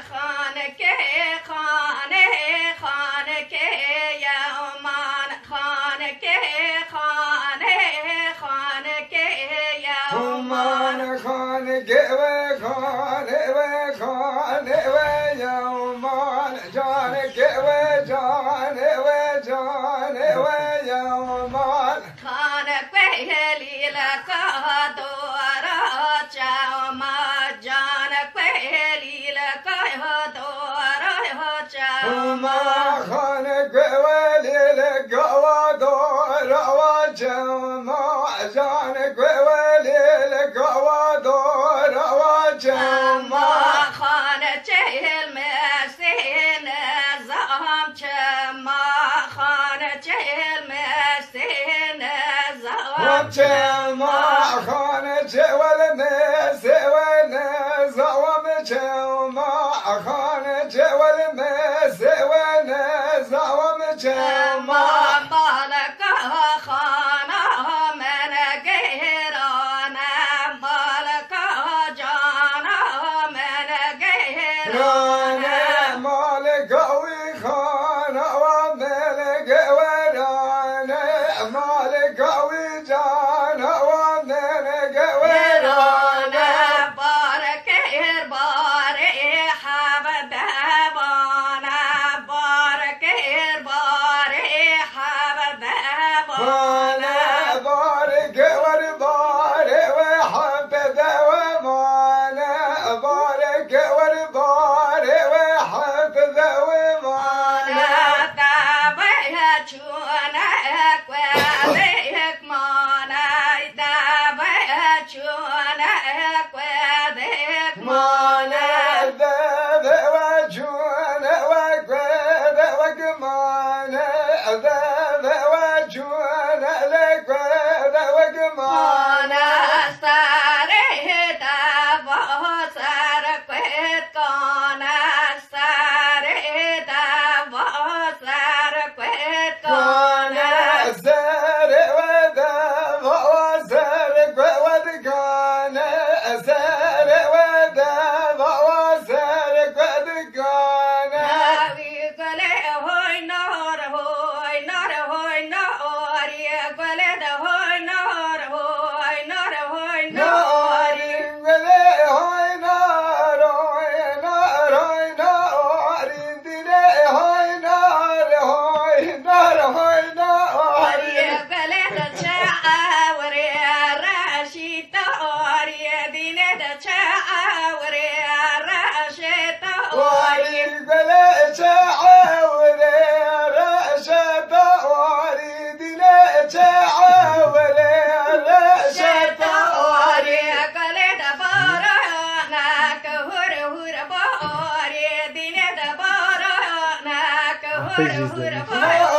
خانك خانك يا أمان خانك خانك يا أمان خانك يا أمان جانك يا أمان خانك ليلك دورا ما جانك ليلك دورا وما خانك وليلك ودور وجما جانك وليلك ودور وجما خانك المسين زام ما خانك المسين زام وجما خانك والمس ونزوم جما خانك والمس ونزوم جما مالك خانا من غيرانا مالك جانا من غيرانا مالك وخانا وملك ورانا مالك وجانا وملك ورانا بارك باري حبد بانا بارك باري حبد بانا بارك وربار وحبذ ومانا بارك وربار وحبذ ومانا دابا چونك وذيك مانا دابا چونك وذيك مانا ذاب وجون وقد وقمانا ذاب وجون لك وقمانا ساره دابا سرقت کانا ساره دابا سرقت کانا زار وذاب وزرق ودقانا زار وذاب وزرق ودقانا ويقولي هوي نار هوي نار هوي نار يقولي هوي نار هوي نار هوي نار يقولي تشاور يا راشد اور يدين تشاور يا راشد اور راشد اور يقولي دبارنا كهر هر بار يدين دبارنا كهر هر بار